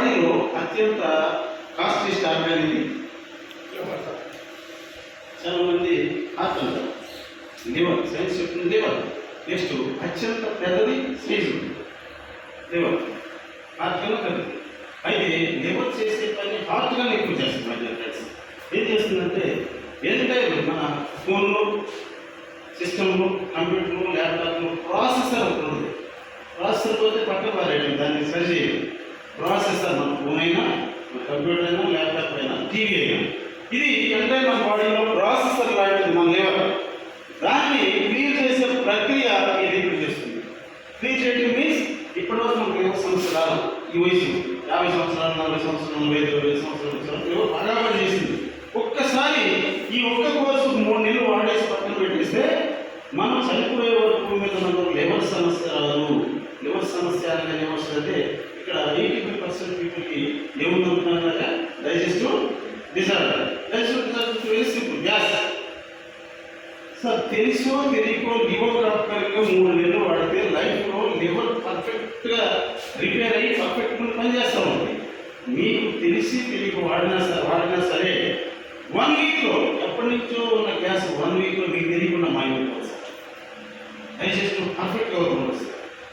బాడీలో అత్యంత costly organ ఇది. చాలా మంది హార్ట్ అంటారు, లివర్, సైన్స్ చెప్తుంది లివర్. నెక్స్ట్ అత్యంత పెద్దది సైజు లివర్, హార్ట్ కన్నా పెద్దది. అయితే లివర్ చేసే పని హార్ట్ కన్నా ఎక్కువ చేస్తుంది. మై డియర్ ఫ్రెండ్స్, ఏం చేస్తుందంటే ఏంటంటే మన ఫోన్లు, సిస్టమ్లు, కంప్యూటర్లు, ల్యాప్టాప్లు ప్రాసెసర్ ఉంటుంది. ప్రాసెసర్ పోతే పక్కన పారేయండి, దాన్ని సరి చేయాలి. ప్రాసెసర్ మన ఫోన్ అయినా, మన కంప్యూటర్ అయినా, ల్యాప్టాప్ అయినా, టీవీ అయినా, ఇది అంటే మన బాడీలో ప్రాసెసర్ లాంటిది మన లివర్. దాన్ని క్లీన్ చేసే ప్రక్రియ ఇది ఇప్పుడు చేస్తుంది. క్లీన్ చేయడం మీన్స్ ఇప్పటివరకు మనకు లివర్ సమస్య రాదు. ఈ వయసు 50 సంవత్సరాలు, 40 సంవత్సరాలు, 25 సంవత్సరాలు లివర్ బాగా పనిచేసింది. ఒక్కసారి ఈ ఒక్క కోర్సు 3 నెలలు వాడేసి పక్కన పెట్టేస్తే మనం చనిపోయే వరకు మీద మనకు లివర్ సమస్య రాదు. లివర్ సమస్య అనేది ఏమొస్తుందంటే ఇక్కడ 85% పీపుల్కి ఏముందనుకున్నారా, digestive disorder. Digestive disorder very simple, gas. Sir తెలుసో తెలియకో లివర్ డాక్టర్గా 3 నెలలు వాడితే లైఫ్లో లివర్ పర్ఫెక్ట్గా రిపేర్ అయ్యి పర్ఫెక్ట్గా పనిచేస్తూ ఉంటుంది. మీకు తెలిసి తెలియక వాడినా సరే 1 వీక్లో ఎప్పటి నుంచో ఉన్న గ్యాస్ 1 వీక్లో మీకు తెలియకుండా మాయమైపోతుంది సార్. డైజెస్టివ్ పర్ఫెక్ట్గా ఉంటుంది.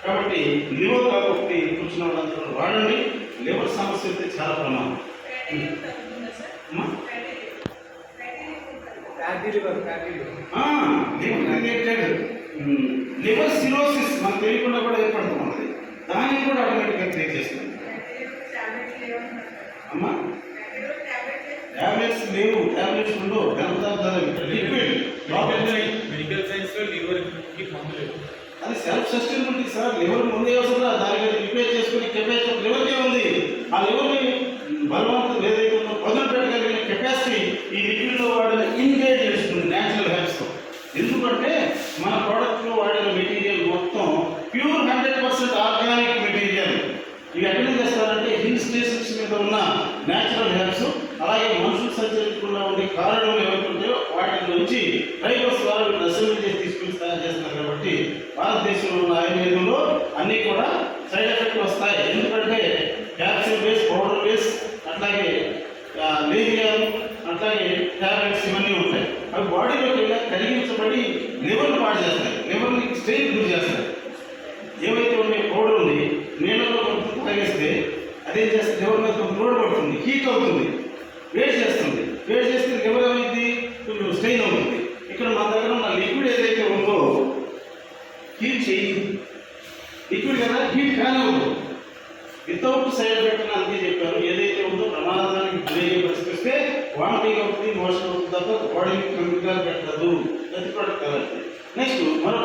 కాబట్టి లివర్ కాబట్టి కూర్చున్న వాళ్ళందరూ వాడండి. లివర్ సమస్య అయితే చాలా ప్రమాదం. లివర్ సిరోసిస్ మనకు తెలియకుండా కూడా ఏర్పడుతుంది. దాన్ని కూడా ఆటోమేటిక్గా క్రియేట్ చేస్తుంది. అమ్మా టాబ్లెట్స్ లేవు, టాబ్లెట్స్ ఉండవు. మెడికల్ సైన్స్ లో లివర్ మందు లేదు. అది సెల్ఫ్ సస్టైనబిలిటీ సార్. లివర్ ముందే అవసరం, దానికి రిపేర్ చేసుకుని కెపాసిటీ లివర్కే ఉంది. ఆ లివర్ని బలవంతం ఏదైతే ఉందో పదులు పెట్టగలిగిన కెపాసిటీ ఈ లిక్విడ్లో వాడిన ఇంగ్రీడియంట్స్ ఉంది, న్యాచురల్ హెల్ప్స్తో. ఎందుకంటే మన ప్రోడక్ట్లో వాడిన మెటీరియల్ మొత్తం ప్యూర్ 100% ఆర్గానిక్ మెటీరియల్. ఇవి ఎక్కడ చేస్తారంటే హిల్ స్టేషన్స్ మీద ఉన్న న్యాచురల్ హెల్ప్స్, అలాగే మనుషులు సంచరించకుండా ఉండే కారణం ఏవైతుంటాయో వాటి నుంచి డ్రైవర్స్ ద్వారా అసెంబ్లీ చేసి తీసుకుని తయారు చేస్తున్నారు. కాబట్టి భారతదేశంలో ఉన్న ఆయుర్వేదంలో అన్నీ కూడా సైడ్ ఎఫెక్ట్ వస్తాయి. ఎందుకంటే క్యాప్సూల్ బేస్, పౌడర్ బేస్, అట్లాగే లేహియం, అట్లాగే ట్యాబ్లెట్స్ ఇవన్నీ ఉంటాయి. అవి బాడీలోకి కరిగించబడి లివర్ని పాడు చేస్తాయి, లివర్ని స్టేజ్ గురి చేస్తాయి. ఏవైతే ఉండే పౌడర్ ఉంది నీళ్ళలో తాగేస్తే అదేం చేస్తే లివర్ మీద లోడ్ పడుతుంది, హీట్ అవుతుంది, వేడి చేస్తుంది. వేడి చేస్తే లివర్ ఏమైంది, కొంచెం స్ట్రెయిన్ అవుతుంది. ఇక్కడ మన దగ్గర ఉన్న లిక్విడ్ ఏదైతే ఉందో హీట్ చేయదు. లిక్విడ్ కదా, హీట్ కానీ అవుతుంది. వితౌట్ సైడ్ ఎఫెక్ట్ అని అందుకే చెప్పారు. ఏదైతే ఉందో ప్రమాదానికి గురయ్యే పరిస్థితి వస్తే వామిటింగ్ అవుతుంది, మోషన్ అవుతుంది తప్ప బాడీకి కంప్లీట్గా పెట్టదు. అది ప్రోడక్ట్ కాబట్టి నెక్స్ట్ మరో